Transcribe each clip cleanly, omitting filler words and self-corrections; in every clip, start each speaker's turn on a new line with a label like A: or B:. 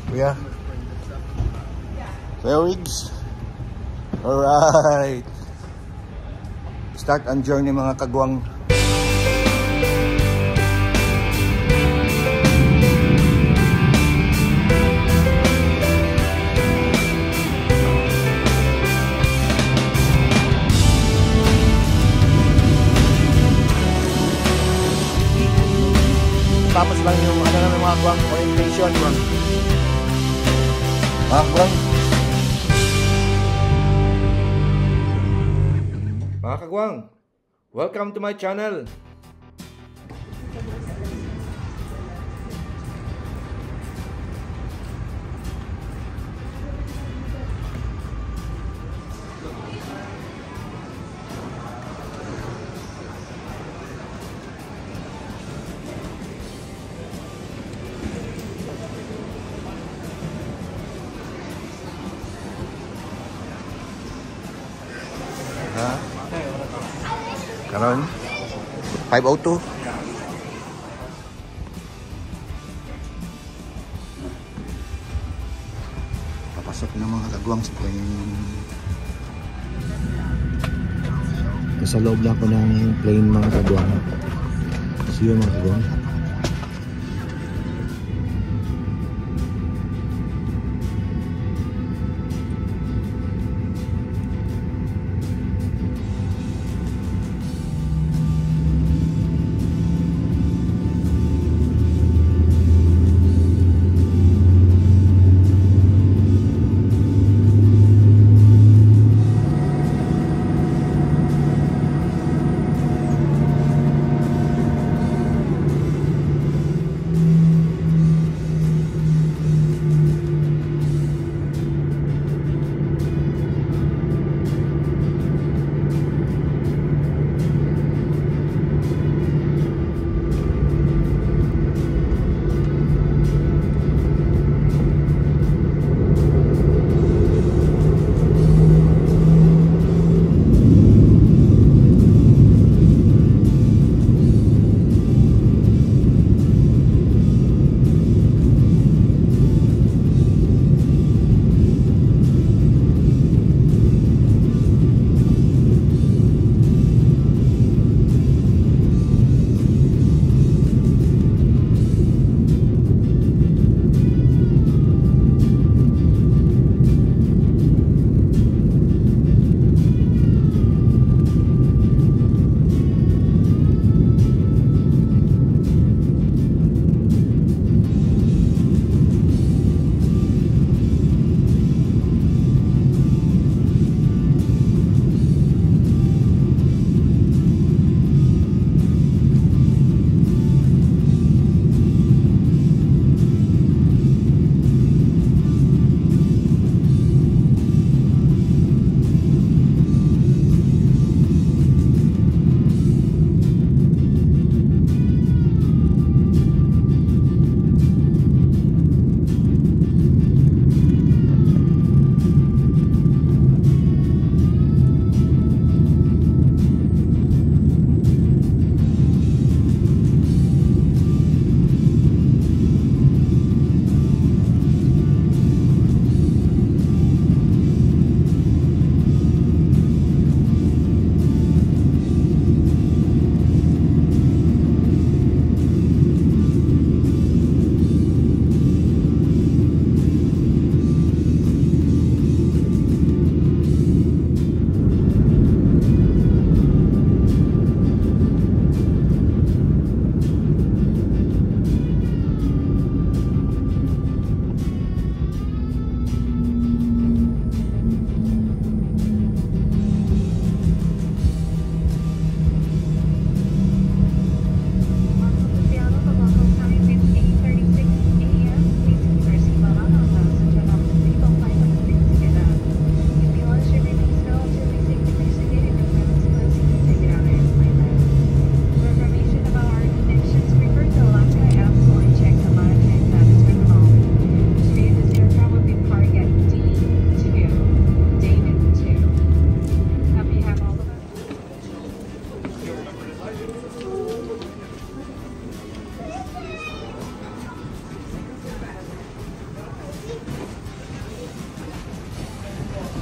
A: Kuya. Kuya Wigs. Alright. Start ang journey mga kagwang. Tapos lang yung ano namin mga kagwang, orientation bro. Mga kagwang. Mga kagwang, welcome to my channel. Ha? Karon 5:02. Papasok ng mga kagwang sa plane. Sa loob lang ko ng plane mga kagwang. See you mga kagwang.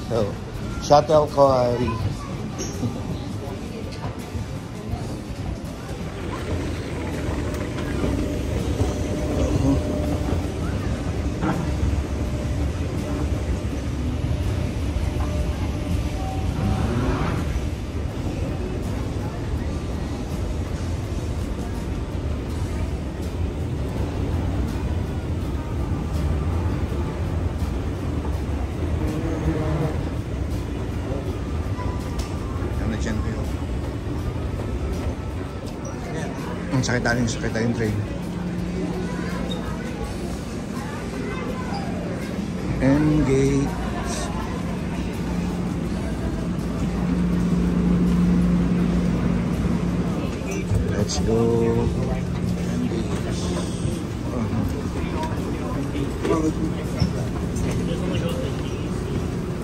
A: So, shuttlecock. Sakit tayong train. Engage. Let's go. Engage.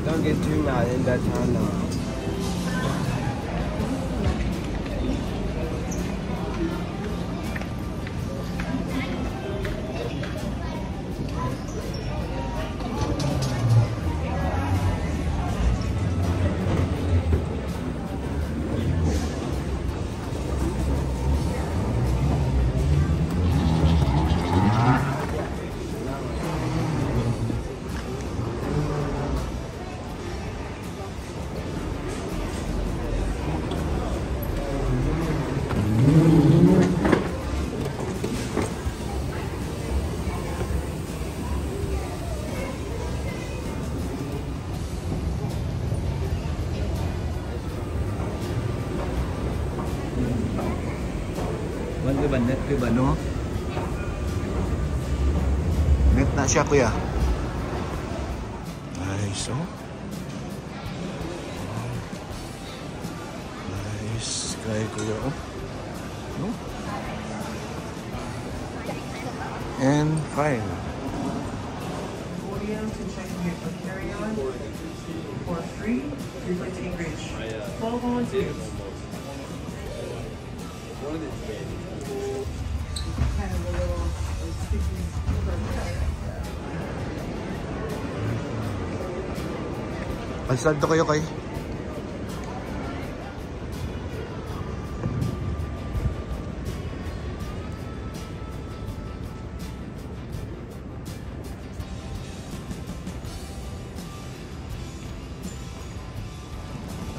B: Don't get too mad in that time now.
A: Net ba, no? Net na siya, kuya. Nice, oh. Nice. Kaya, kuya, oh. No? And fine.
C: Podium to check in for carry-on for free. You'd like to enrich 12 volunteers. Kind of a little sticky.
A: Pagsalto kayo kay.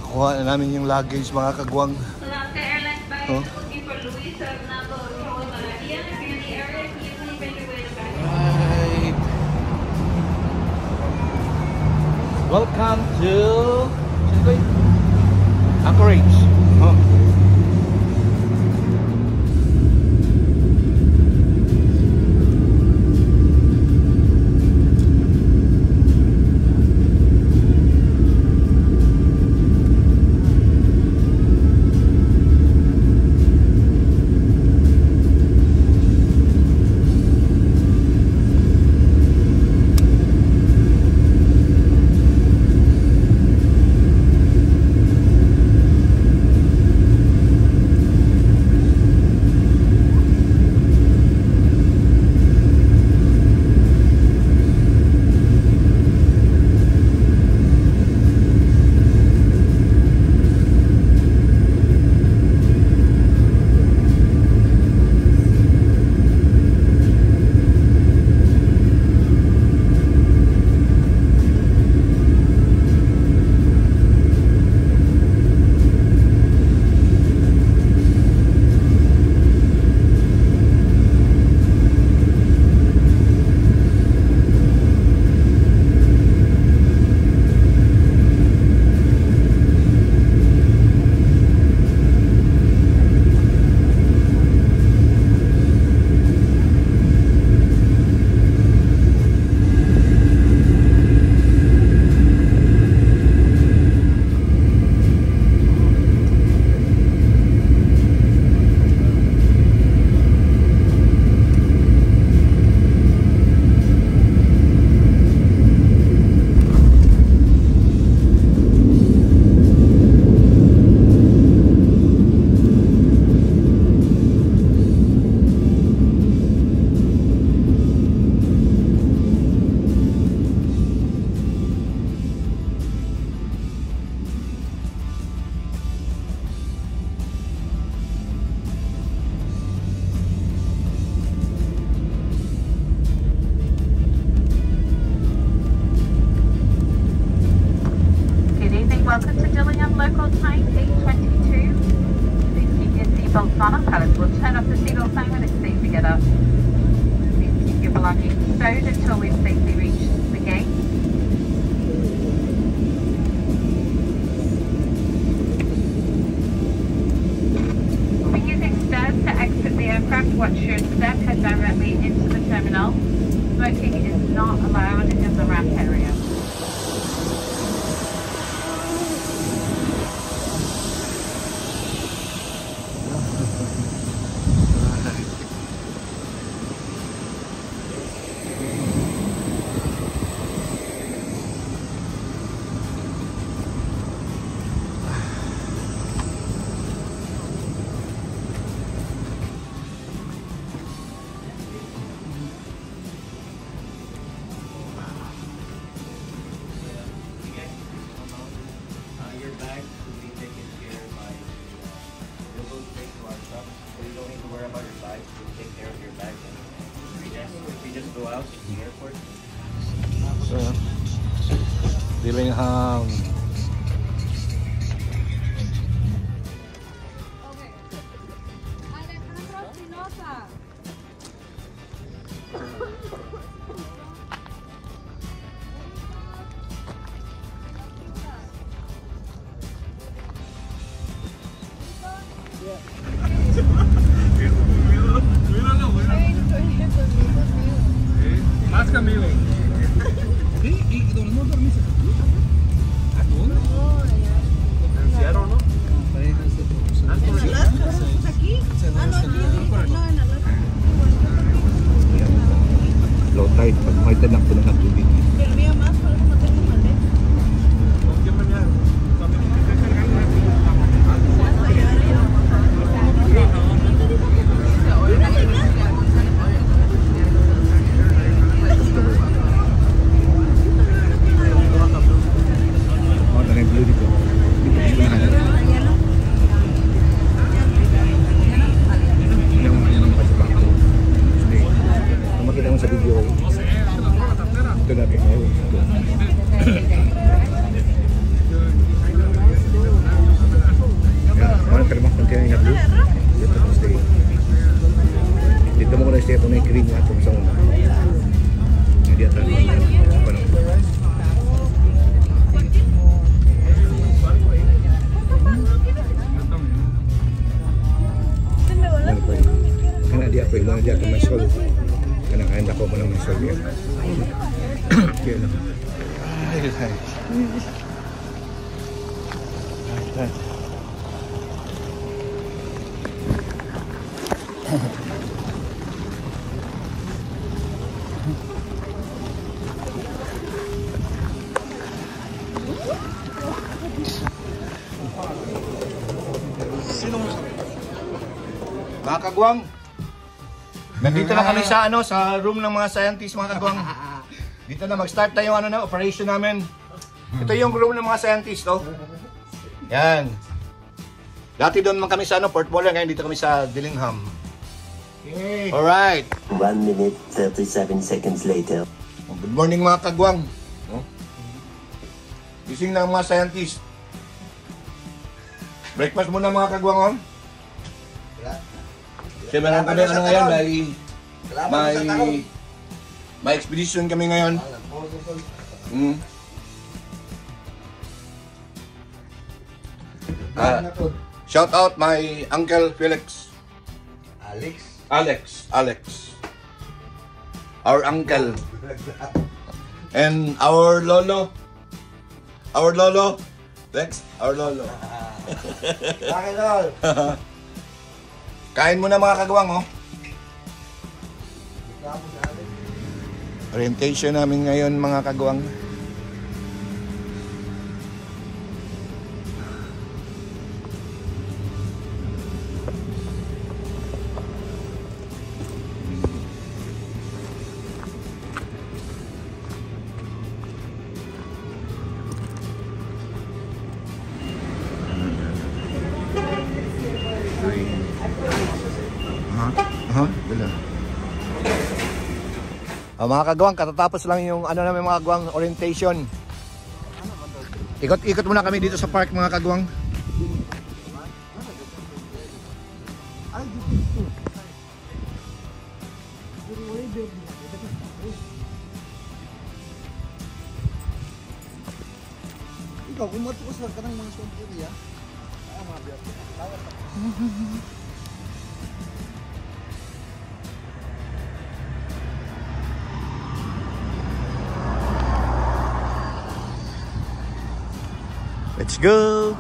A: Nakuha na namin yung luggage, mga kagwang.
D: Alaska Airlines by looking for Luis Fernando Roa Maria. If you're in the area, can you please make your way to the back?
A: Right.
B: Welcome to Anchorage. Oh.
A: Dillingham.
B: Mas Camilo.
A: Low tide, pag high tide lang po ng tubig. Sa video ito natin ngayon. Parang kalimang konti na blue. Dito mo stay. Dito mo ko na stay. Ito na yung green nga sa una. Hindi ata. Karena dia apa? Dia akan masuk. Kanang ako mo ng masol yan. Kaya lang. Mga kagwang, nandito na kami sa sa room ng mga scientists, mga kagwang. Dito na mag-start tayo operation namin. Ito yung room ng mga scientists, oh. Yan. Dati doon man kami sa Port Moller, ngayon dito kami sa Dillingham. Okay. Alright.
E: 1 minute 37 seconds later.
A: Good morning, mga kagwang. Gising na ang mga scientists. Breakfast muna, mga kagwang, oh. Kasi meron kami ngayon, may expedition kami ngayon. Shout out my Uncle Felix. Alex. Our uncle. And our lolo. Lex, our lolo. Kain muna, mga kagawang, oh. Orientation namin ngayon, mga kagawang. Mga kagawang, katatapos lang yung namin, mga kagawang, orientation. Ikot muna kami dito sa park, mga kagawang. Ikaw, kumatukos lang ka ng mga sumpiri, ha? Let's go!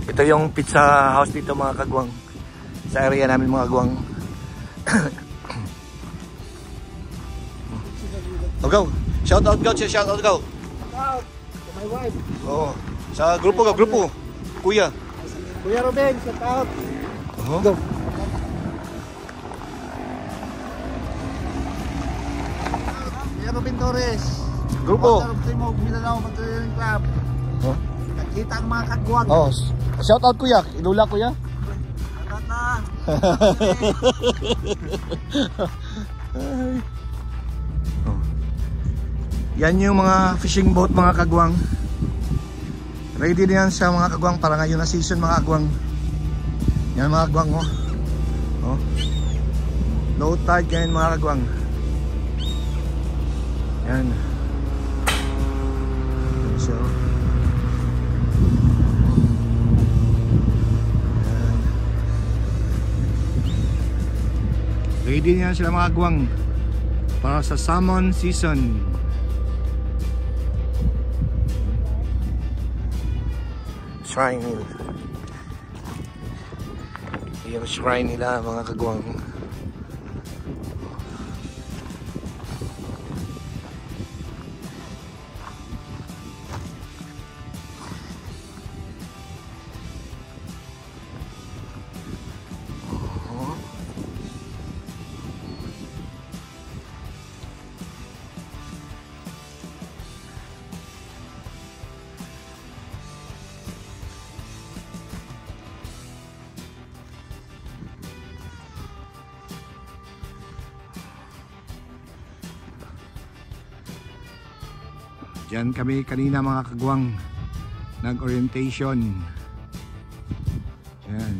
A: Ito yung pizza house dito, mga kagawang. Sa area namin, mga kagawang. Oh, go! Shout out, go! Shout out, go!
F: Shout out to my wife.
A: Oh, sa grupo ka, grupo. Kuya.
F: Kuya Ruben, shout out.
A: Go!
F: Ruben Torres.
A: Grupo.
F: Mindanao Motoring Club.
A: Huh?
F: Nakita ang mga kagwang.
A: Oh, shout out, kuya. Ilula, kuya.
F: Shout out.
A: Oh. Yan yung mga fishing boat mga kagwang. Ready na yan sa mga kagwang para ngayon na season mga kagwang. Yan mga kagwang oh. Oh. Low tide ngayon mga kagwang. Yan. So, yan. Ready na yan sila mga kagwang para sa salmon season. Shrine. Yung shrine nila mga kagwang. Diyan kami kanina mga kagwang nag-orientation. Yan.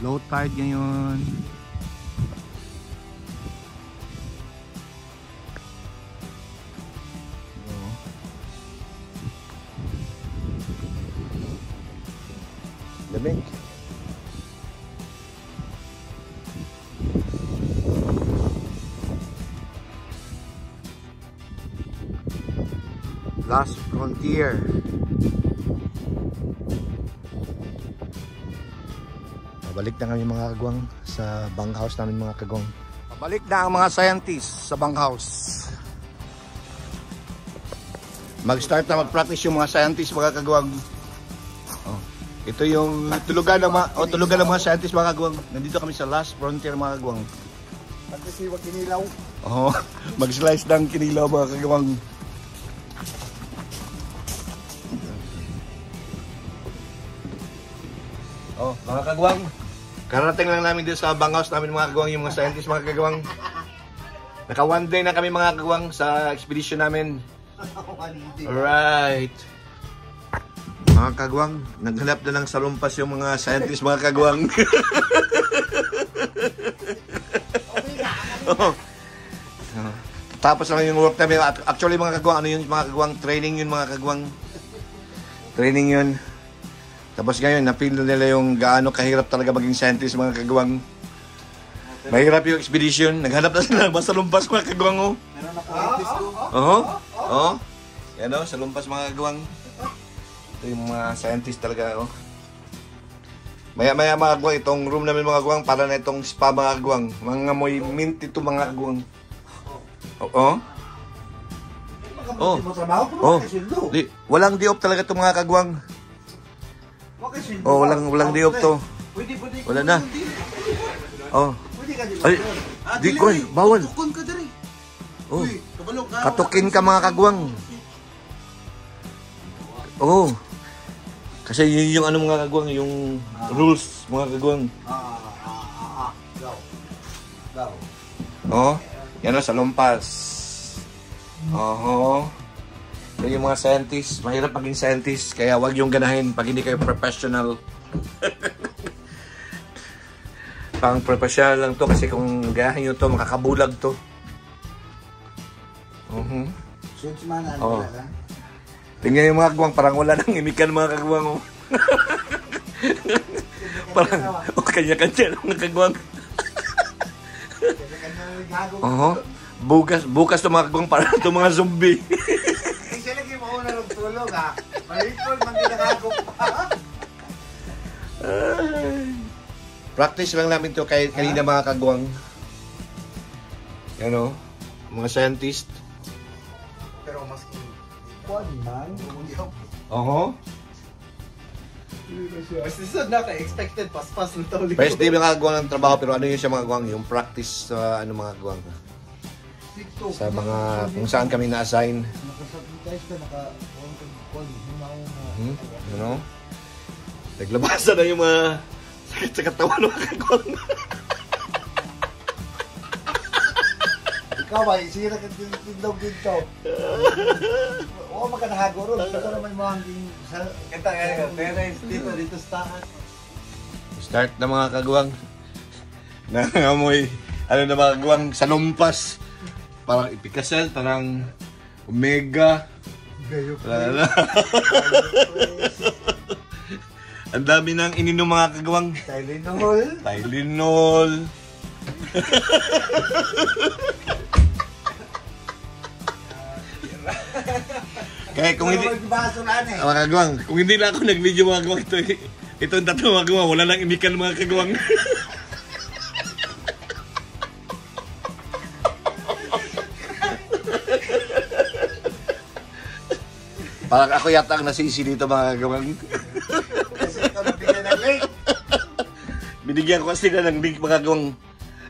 A: Low tide ngayon. Lamig. Last frontier. Pabalik na kami mga kagwang sa bunkhouse namin mga kagwang. Pabalik na ang mga scientists sa bunkhouse. Mag-start na mag-practice yung mga scientists mga kagwang. Oh, ito yung tulugan ng mga scientists mga kagwang. Nandito kami sa last frontier mga kagwang.
F: Pagkasiwag kinilaw.
A: Oh, mag-slice ng kinilaw mga kagwang. Oh, mga kagwang. Karating lang namin dito sa bunkhouse namin mga kagwang, yung mga scientists mga kagwang. Naka one day na kami mga kagwang sa expedition namin. Alright. Mga kagwang, naghanap na ng salumpas yung mga scientists mga kagwang. Oh. Tapos lang yung work namin. Actually mga kagwang, ano yun mga kagwang? Training yun mga kagwang. Training yun. Tapos ngayon, na-feel nila yung gaano kahirap talaga maging scientist mga kagwang. Mahirap yung expedition. Naghanap na sila ng salumpas mga kagwang. Oh.
F: Meron ako artist ko.
A: Oo. Yan o, salumpas mga kagwang. Ito yung mga scientist talaga. Oh. Maya-maya mga kagwang, itong room namin mga kagwang, para na itong spa mga kagwang. Mga moy mint ito mga kagwang. Oo. Oh. Walang di-off talaga itong mga kagwang. Oh, walang di-off to. Wala na. Oh. Ay, di ko, bawal. Oh. Katukin ka mga kagwang. Oh. Kasi yun yung ano mga kagwang, yung rules mga kagwang. Oh. Yan o, salumpas. Oh. Yan yung mga scientists. Mahirap maging scientist. Kaya wag yung ganahin pag hindi kayo professional. Pang professional lang to. Kasi kung ganahin nyo to, makakabulag to. Oh. Tingnan yung mga kagwang. Parang wala nang imikan mga kagwang. Oh. Parang kanya-kanya lang mga kagwang. Oh. Bukas to mga kagwang para to mga zombie.
F: Tulog ha. Malipod, magkinakagok pa.
A: Practice lang namin to kay kanina mga kagwang. Yan o, mga scientist.
F: Pero mas kwan man.
A: Oho.
F: Susod na kay expected paspas ng tawag.
A: First day mga kagwang ng trabaho, pero ano yun siya mga kagwang? Yung practice sa ano mga kagwang. Sa mga kung saan kami na-assign.
F: Nakasabitay ka, naka-kwan,
A: You know? Naglabasan na yung mga sakit sa katawan ng mga kagwang.
F: Ikaw ba, sira ka tindog dito. Oo, magkanahago ron. Ito naman mo ang Kanta nga, parents dito sa taas.
A: Start na mga kagwang. Nangamoy, ano na mga kagwang, salumpas. Parang ipikasel, parang omega. Wala. Ang dami nang ininom mga kagawang. Tylenol. Kaya kung hindi mga kagawang, kung hindi lang ako nag-video mga kagawang ito ang tatlo mga kagawang, wala lang imikan mga kagawang. Parang ako yata ang nasisi dito mga kagawang.
F: Kasi ikaw nabigyan ng link.
A: Binigyan ko kasi na ng link mga kagawang.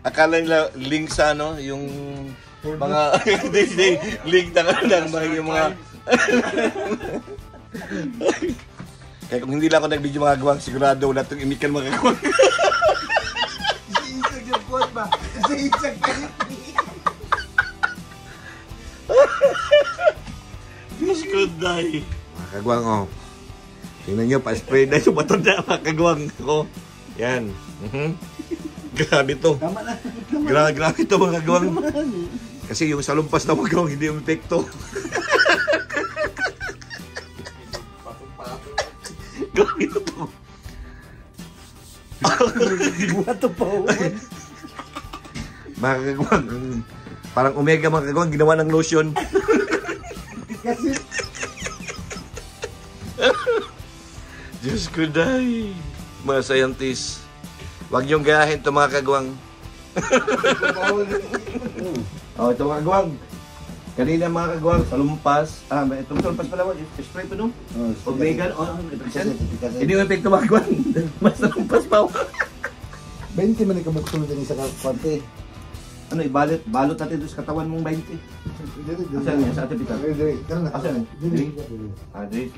A: Akala nila link sa ano, yung mga link na yung mga kaya kung hindi lang ako nag-video mga kagawang, sigurado wala itong imikan mga kagawang.
F: Isig yung quote ba? Isig ka rin.
A: Diyos ko, day. Mga kagawang, oh. Tingnan nyo, pa-spray na yung baton na mga kagawang. Oh. Yan. Grabe to. Grabe to mga kagawang. Kasi yung salumpas na mga kagawang, hindi yung epekto. Grabe to.
F: Buhat to pa.
A: Mga kagawang, parang omega mga kagawang, ginawa ng lotion.
F: Kasi
A: Diyos ko, day. Mga scientists, huwag niyong gayahin ito mga kagawang. Oh, ito mga kagawang. Kanina mga kagawang, salumpas. Itong salumpas pala, spray ito no? Omega, hindi mo epekto mga kagawang. Mas salumpas pa.
F: 20 man ikaw magsulod din sa kapante.
A: Ano, balot natin doon sa katawan mong 20. Asan yan? Sa ating pitan? Asan yan? Dili? Dili.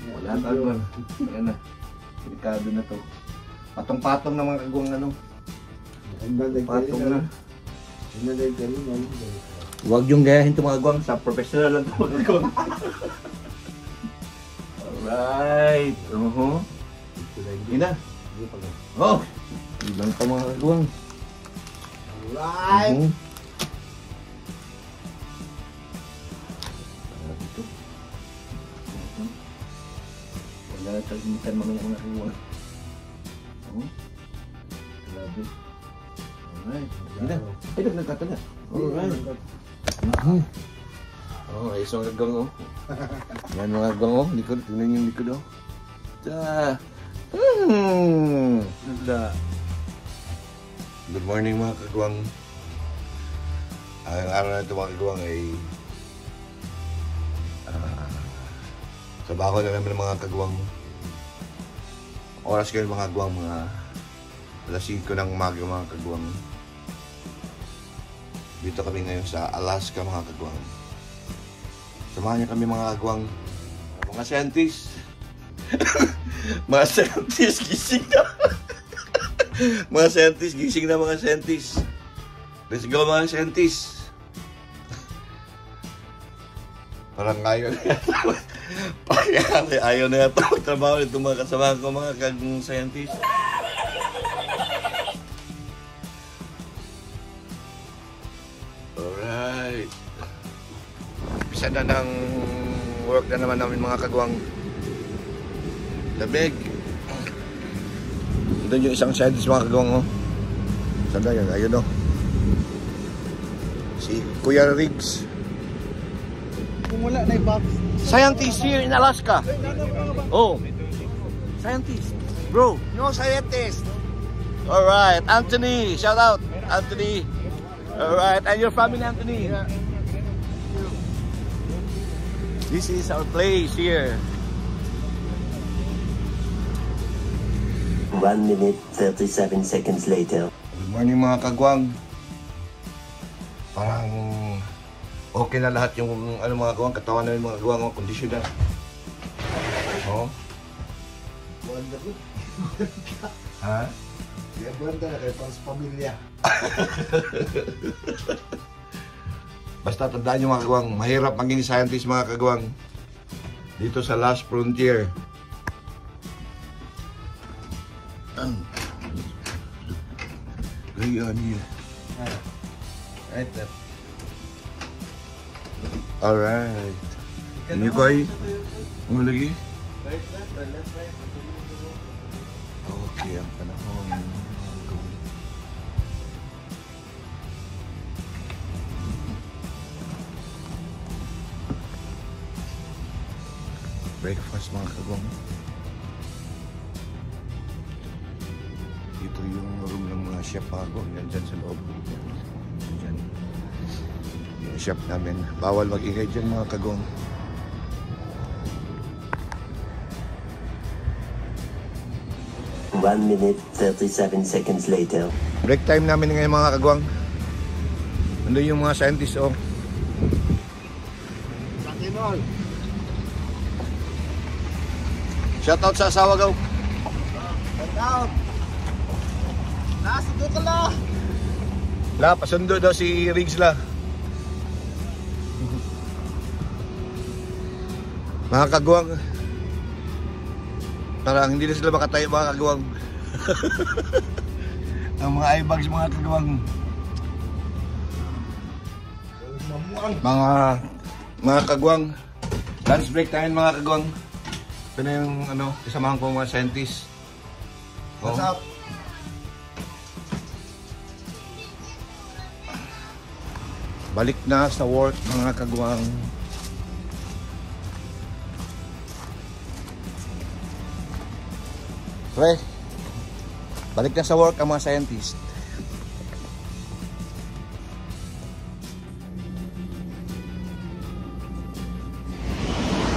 A: Wala tayo. Ayan na. Delikado na to. Patong-patong na mga kagawang ano. Patong na. Huwag yung gayahin ito mga kagawang. Sa professional lang ito mga kagawang. Alright. Hindi na. Oh! Ibang pa mga kagawang.
F: Right.
A: Wala na talimitan mga kagawang. Grabe. Alright. Hindi na. Ay, nagkataga. Alright. Oh, ay isang kagawang oh. Yan mga kagawang oh. Likod. Tingnan yung likod oh. Good morning mga kagawang. Ang araw na ito mga kagawang ay trabaho na naman ng mga kagawang. Oras kayo mga kagawang, mga alas 5 ng umaga mga kagawang. Dito kami ngayon sa Alaska mga kagawang. Samahan niyo kami mga kagawang. Mga scientists. Mga scientists gising na. Mga scientists, gising na mga scientists. Let's go mga scientists. Parang ayaw na yata. Ayaw na yata magtrabaho nito mga kasama ko mga kagong scientists. Alright. Umpisa na ng work na naman namin mga kagawang. Labig. Doon yung isang scientist mga kagawang oh. Saan na yun? Ayun oh. Si Kuya Riggs.
F: Kung wala na i-box.
A: Scientist here in Alaska. Oh. Scientist. Bro.
F: No scientist.
A: Alright. Anthony. Shout out. Anthony. Alright. And your family, Anthony. This is our place here.
E: 1 minute 37 seconds later.
A: Good morning mga kagawang. Parang okay na lahat yung ano mga kagawang, katawan namin mga kagawang, kondisyon na. Oh.
F: Buwanda ko.
A: Ha?
F: Kaya buwanda na kayo para sa pamilya.
A: Basta tandaan nyo mga kagwang, mahirap maging scientist mga kagwang. Dito sa last frontier. Gayaan niya.
F: Right there.
A: Alright. Ano koy? Ano lagi?
F: Right, left, right.
A: Okay, ang panahon. Breakfast mga kagwang. Ito yung room ng mga chef mga kagwang. Yan dyan sa loob. Yan. Yung chef namin. Bawal mag-ingay dyan mga kagwang.
E: One minute, 37 seconds later.
A: Break time namin ngayon mga kagwang. Nandun yung mga scientists oh.
F: Sakinol.
A: Shoutout sa asawa gaw.
F: Cut out. Nasundo ka la.
A: La, pasundo daw si Riggs la. Mga kagwang. Parang hindi na sila makatayo mga kagwang. Ang mga eye bags mga kagwang. Mga kagwang. Lunch break tayo mga kagwang. Ito na yung ano, kasamahan ko mga scientists.
F: What's up?
A: Balik na sa work mga kagwang. Pre, balik na sa work ang mga scientist.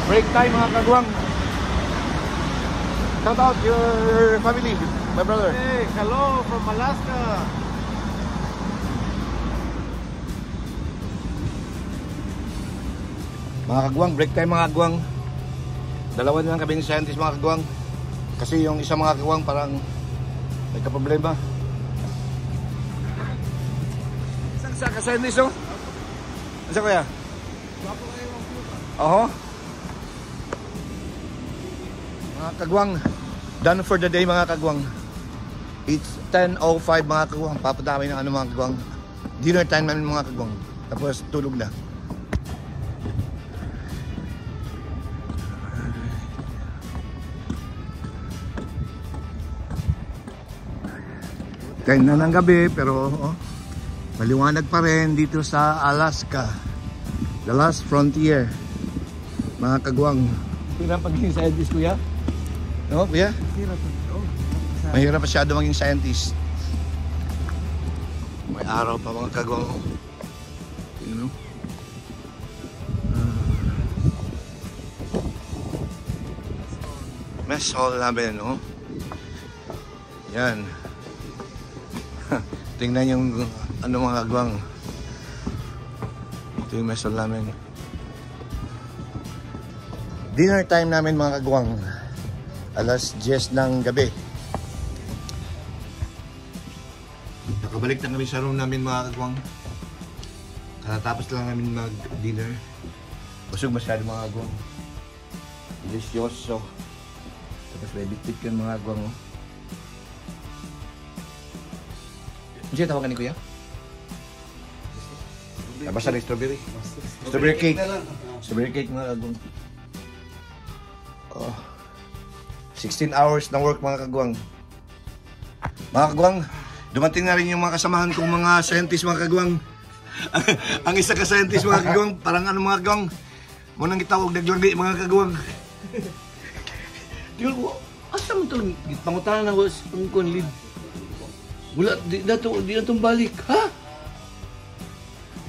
A: Break time mga kagwang. Shout out your family, my brother.
F: Hey, hello from Alaska.
A: Mga kagwang, break time mga kagwang. Dalawa na lang kami ni scientist mga kagwang. Kasi yung isang mga kagwang parang nagka-problema. Saan ka scientist oh? Saan kaya? Oho. Mga kagwang, done for the day mga kagwang. It's 10:05 mga kagwang. Papadami ng ano mga kagwang. Dinner time namin mga kagwang. Tapos tulog na. Kain na ng gabi pero maliwanag pa rin dito sa Alaska. The last frontier. Mga kagwang. Hirap maging scientist kuya? No kuya? Mahirap masyado maging scientist. May araw pa mga kagwang. You know? Mess hall namin, no? Yan. Tingnan yung ano mga kagwang. Ito yung mess hall namin. Dinner time namin mga kagwang. Alas 10 ng gabi. Nakabalik na kami sa room namin mga kagwang. Katapos lang namin mag-dinner. Busog masyado mga kagwang. Delicioso. Tapos may bitbit yun mga kagwang. Ano siya tawagan ni kuya? Basta na strawberry. Strawberry cake. Strawberry cake mga kagwang. 16 hours na work mga kagwang. Mga kagwang, dumating na rin yung mga kasamahan kong mga scientist mga kagwang. Ang isa ka scientist mga kagwang, parang ano mga kagwang, munang itawag naglandi mga kagwang.
G: Di ko, asa mo ito? Pangutanan ako sa pangkuan lead. Wala, di na itong balik, ha?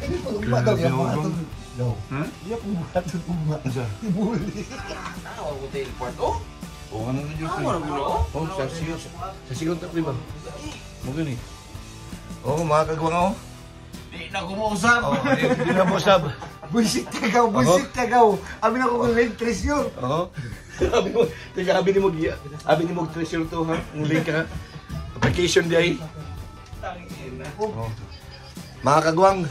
F: Hindi pa lumataw yung mga ito. No.
A: Ha?
F: Hindi ako lumataw yung mga ito. Ibuli.
G: Ako ko teleport, oh?
A: Oo, ano na dyan?
G: Oh, sa sigon tapos ba? Mugin eh.
A: Oo, mga kagwang ako.
G: Di na kumusap.
A: Oo, hindi na busab.
F: Bullshit tagaw. Abi na ko kung late treasure.
G: Oo. Abi ni mo treasure to ha. Ang link ha. Application di ay.
A: Oh. Mga kagwang,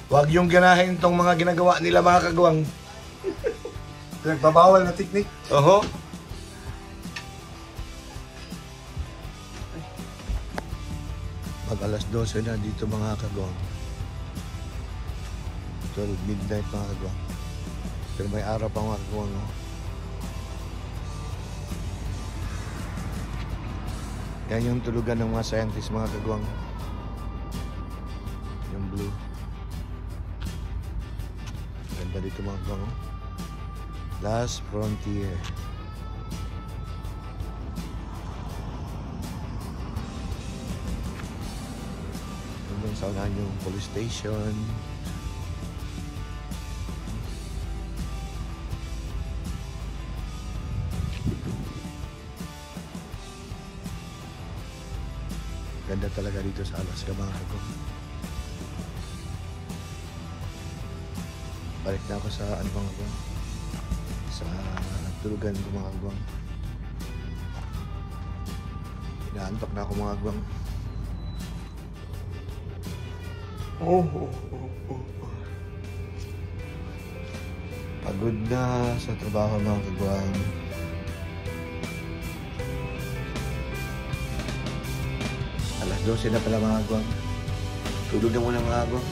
A: huwag yung ganahin tong mga ginagawa nila mga kagwang.
F: Nagbabawal na teknik.
A: Oho. Pag alas 12 na dito mga kagwang. 12 midnight mga kagwang. Pero may araw pa mga kagwang. No? Yan yung tulugan ng mga scientists mga kagwang. Yung blue. Ganda dito mga kagwang. Oh. Last Frontier. Hanggang sa unahan yung police station. Ganda talaga dito sa Alaska mga kagwang. Balik na ako sa ano mga kagwang. Sa tulugan ko mga kagwang. Inaantok na ako mga kagwang. Pagod na sa trabaho mga kagwang. Alas 12 na pala mga kagwang. Tulog na muna mga kagwang.